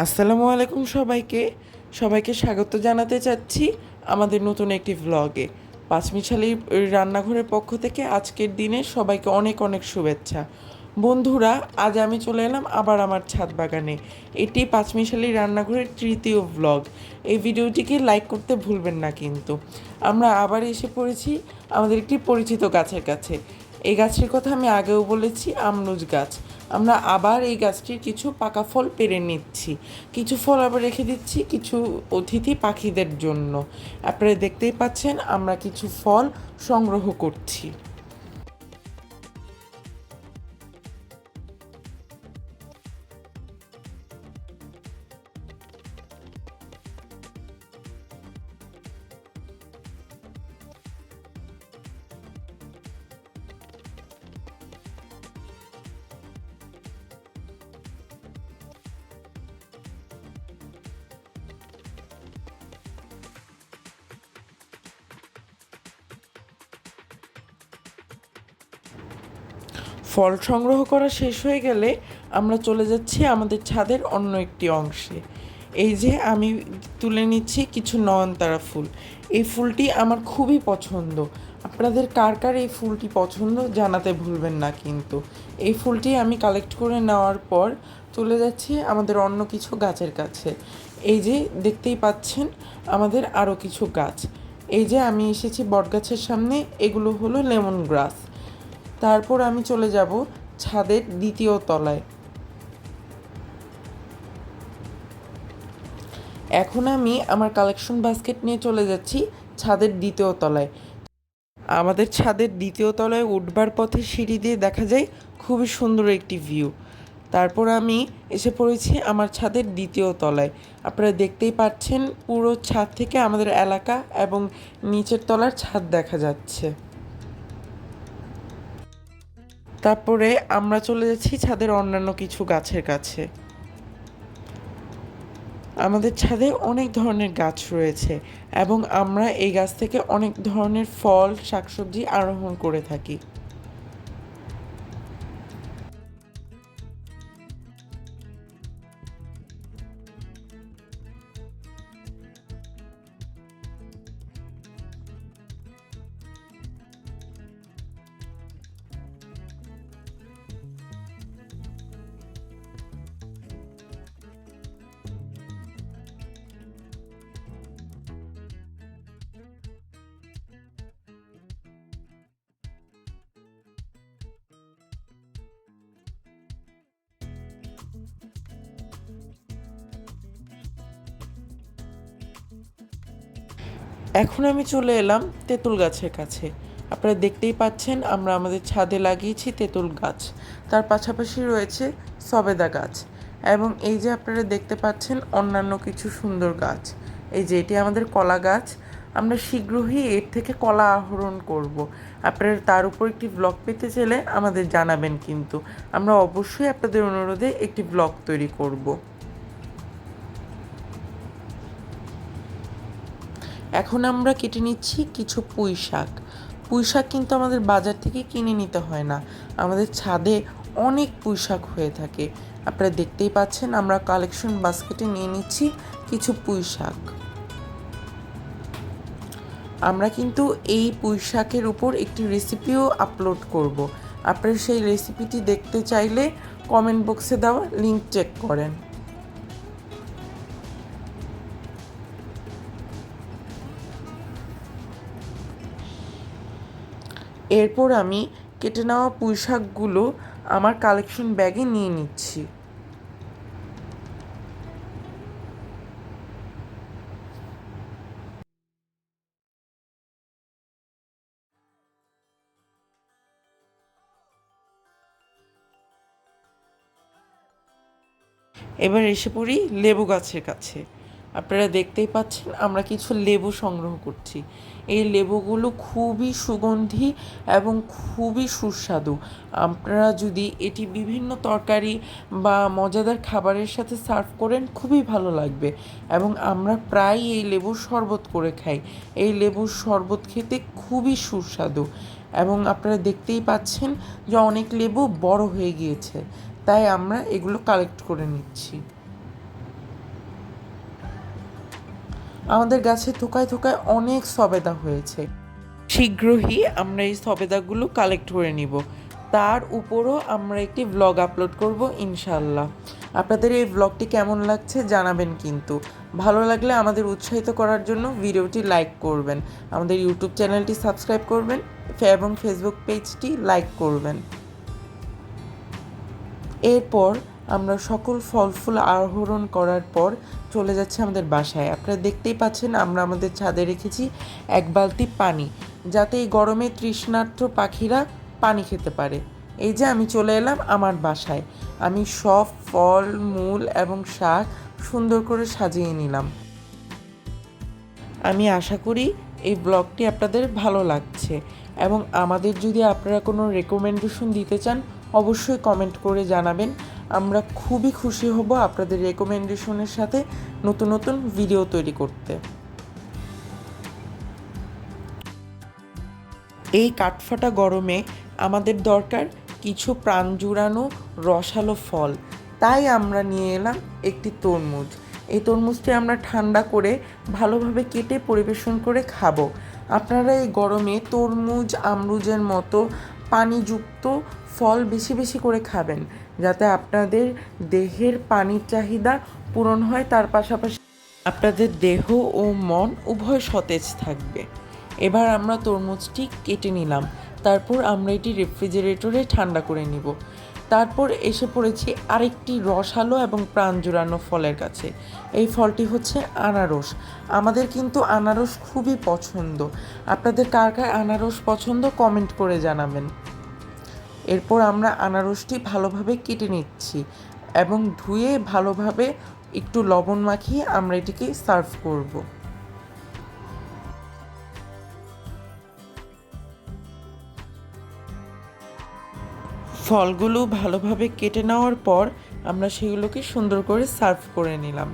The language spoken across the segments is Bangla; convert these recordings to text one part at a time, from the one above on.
আসসালামু আলাইকুম সবাইকে। সবাইকে স্বাগত জানাতে চাচ্ছি আমাদের নতুন একটি ভ্লগে। পাঁচমিশালি রান্নাঘরের পক্ষ থেকে আজকের দিনে সবাইকে অনেক অনেক শুভেচ্ছা। বন্ধুরা, আজ আমি চলে এলাম আবার আমার ছাদ বাগানে। এটি পাঁচমিশালি রান্নাঘরের তৃতীয় ভ্লগ। এই ভিডিওটিকে লাইক করতে ভুলবেন না কিন্তু। আমরা আবার এসে পড়েছি আমাদের একটি পরিচিত গাছের কাছে। এই গাছটির কথা আমি আগেও বলেছি, আমলুজ গাছ। আমরা আবার এই গাছটির কিছু পাকা ফল পেড়ে নিচ্ছি, কিছু ফল আবার রেখে দিচ্ছি কিছু অতিথি পাখিদের জন্য। আপনারা দেখতেই পাচ্ছেন আমরা কিছু ফল সংগ্রহ করছি। ফল সংগ্রহ করা শেষ হয়ে গেলে আমরা চলে যাচ্ছি আমাদের ছাদের অন্য একটি অংশে। এই যে আমি তুলে নিচ্ছি কিছু নয়নতারা ফুল। এই ফুলটি আমার খুবই পছন্দ। আপনাদের কার কার এই ফুলটি পছন্দ জানাতে ভুলবেন না কিন্তু। এই ফুলটি আমি কালেক্ট করে নেওয়ার পর চলে যাচ্ছি আমাদের অন্য কিছু গাছের কাছে। এই যে দেখতেই পাচ্ছেন আমাদের আরও কিছু গাছ। এই যে আমি এসেছি বটগাছের সামনে, এগুলো হলো লেমন গ্রাস। তারপর আমি চলে যাব ছাদের দ্বিতীয় তলায়। এখন আমি আমার কালেকশন বাস্কেট নিয়ে চলে যাচ্ছি ছাদের দ্বিতীয় তলায়। আমাদের ছাদের দ্বিতীয় তলায় উঠবার পথে সিঁড়ি দিয়ে দেখা যায় খুবই সুন্দর একটি ভিউ। তারপর আমি এসে পড়েছি আমার ছাদের দ্বিতীয় তলায়। আপনারা দেখতেই পাচ্ছেন পুরো ছাদ থেকে আমাদের এলাকা এবং নিচের তলার ছাদ দেখা যাচ্ছে। তারপরে আমরা চলে যাচ্ছি ছাদের অন্যান্য কিছু গাছের কাছে। আমাদের ছাদে অনেক ধরনের গাছ রয়েছে এবং আমরা এই গাছ থেকে অনেক ধরনের ফল শাকসবজি আরোহণ করে থাকি। এখন আমি চলে এলাম তেঁতুল গাছের কাছে। আপনারা দেখতেই পাচ্ছেন আমরা আমাদের ছাদে লাগিয়েছি তেঁতুল গাছ। তার পাশাপাশি রয়েছে সবেদা গাছ এবং এই যে আপনারা দেখতে পাচ্ছেন অন্যান্য কিছু সুন্দর গাছ। এই যে এটি আমাদের কলা গাছ। আমরা শীঘ্রই এর থেকে কলা আহরণ করব। আপনারা তার উপর একটি ব্লগ পেতে চাইলে আমাদের জানাবেন কিন্তু। আমরা অবশ্যই আপনাদের অনুরোধে একটি ব্লগ তৈরি করব। এখন আমরা কেটে নিচ্ছি কিছু পুঁই শাক। পুঁই শাক কিন্তু আমাদের বাজার থেকে কিনে নিতে হয় না, আমাদের ছাদে অনেক পুঁই শাক হয়ে থাকে। আপনারা দেখতেই পাচ্ছেন আমরা কালেকশন বাস্কেটে নিয়ে নিচ্ছি কিছু পুঁই শাক। আমরা কিন্তু এই পুঁই শাকের উপর একটি রেসিপিও আপলোড করব। আপনারা সেই রেসিপিটি দেখতে চাইলে কমেন্ট বক্সে দেওয়া লিঙ্ক চেক করেন। এরপর আমি কেটে নেওয়া পুঁই শাকগুলো আমার কালেকশন ব্যাগে নিয়ে নিচ্ছি। এবার এসে পড়ি লেবু গাছের কাছে। আপনারা দেখতেই পাচ্ছেন আমরা কিছু লেবু সংগ্রহ করছি। এই লেবুগুলো খুবই সুগন্ধি এবং খুবই সুস্বাদু। আপনারা যদি এটি বিভিন্ন তরকারি বা মজাদার খাবারের সাথে সার্ভ করেন খুবই ভালো লাগবে। এবং আমরা প্রায় এই লেবুর শরবত করে খাই। এই লেবুর শরবত খেতে খুবই সুস্বাদু এবং আপনারা দেখতেই পাচ্ছেন যে অনেক লেবু বড় হয়ে গিয়েছে, তাই আমরা এগুলো কালেক্ট করে নিচ্ছি। আমাদের গাছে থোকায় থোকায় অনেক সবেদা হয়েছে। শীঘ্রই আমরা এই সবেদাগুলো কালেক্ট করে নিব। তার উপরও আমরা একটি ভ্লগ আপলোড করব ইনশাল্লাহ। আপনাদের এই ভ্লগটি কেমন লাগছে জানাবেন, কিন্তু ভালো লাগলে আমাদের উৎসাহিত করার জন্য ভিডিওটি লাইক করবেন, আমাদের ইউটিউব চ্যানেলটি সাবস্ক্রাইব করবেন এবং ফেসবুক পেজটি লাইক করবেন। এরপর আমরা সকল ফল ফুল আরোহণ করার পর চলে যাচ্ছে আমাদের বাসায়। আপনারা দেখতেই পাচ্ছেন আমরা আমাদের ছাদে রেখেছি এক বালতি পানি, যাতে এই গরমে তৃষ্ণার্ত পাখিরা পানি খেতে পারে। এই যে আমি চলে এলাম আমার বাসায়, আমি সব ফল মূল এবং শাক সুন্দর করে সাজিয়ে নিলাম। আমি আশা করি এই ব্লগটি আপনাদের ভালো লাগছে, এবং আমাদের যদি আপনারা কোনো রেকমেন্ডেশন দিতে চান অবশ্যই কমেন্ট করে জানাবেন। আমরা খুবই খুশি হব আপনাদের রেকমেন্ডেশনের সাথে নতুন নতুন ভিডিও তৈরি করতে। এই কাঠফাটা গরমে আমাদের দরকার কিছু প্রাণ জুড়ানো রসালো ফল, তাই আমরা নিয়ে এলাম একটি তরমুজ। এই তরমুজটি আমরা ঠান্ডা করে ভালোভাবে কেটে পরিবেশন করে খাবো। আপনারা এই গরমে তরমুজ আমরুজের মতো পানিযুক্ত ফল বেশি বেশি করে খাবেন, যাতে আপনাদের দেহের পানির চাহিদা পূরণ হয়, তার পাশাপাশি আপনাদের দেহ ও মন উভয় সতেজ থাকবে। এবার আমরা তরমুজটি কেটে নিলাম, তারপর আমরা এটি রেফ্রিজারেটরে ঠান্ডা করে নিব। তারপর এসে পড়েছি আরেকটি রসালো এবং প্রাণ জুড়ানো ফলের কাছে। এই ফলটি হচ্ছে আনারস। আমাদের কিন্তু আনারস খুবই পছন্দ। আপনাদের কার কার আনারস পছন্দ কমেন্ট করে জানাবেন। এরপর আমরা আনারসটি ভালোভাবে কেটে নিচ্ছি এবং ধুয়ে ভালোভাবে একটু লবণ মাখিয়ে আমরা এটিকে সার্ভ করব। ফলগুলো ভালোভাবে কেটে নেওয়ার পর আমরা সেগুলোকে সুন্দর করে সার্ভ করে নিলাম।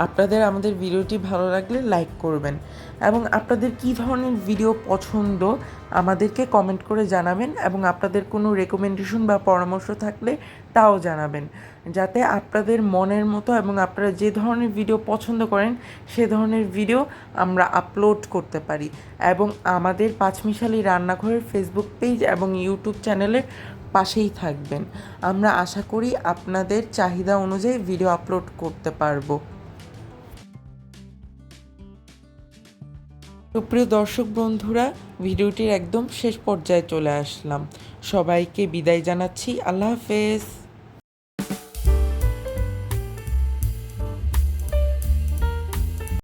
আপনাদের আমাদের ভিডিওটি ভালো লাগলে লাইক করবেন, এবং আপনাদের কী ধরনের ভিডিও পছন্দ আমাদেরকে কমেন্ট করে জানাবেন, এবং আপনাদের কোনো রেকমেন্ডেশন বা পরামর্শ থাকলে তাও জানাবেন, যাতে আপনাদের মনের মতো এবং আপনারা যে ধরনের ভিডিও পছন্দ করেন সে ধরনের ভিডিও আমরা আপলোড করতে পারি। এবং আমাদের পাঁচমিশালি রান্নাঘরের ফেসবুক পেজ এবং ইউটিউব চ্যানেলের পাশেই থাকবেন। আমরা আশা করি আপনাদের চাহিদা অনুযায়ী ভিডিও আপলোড করতে পারবো। সুপ্রিয় দর্শক বন্ধুরা, ভিডিওটির একদম শেষ পর্যায়ে চলে আসলাম। সবাইকে বিদায় জানাচ্ছি। আল্লাহ হাফেজ।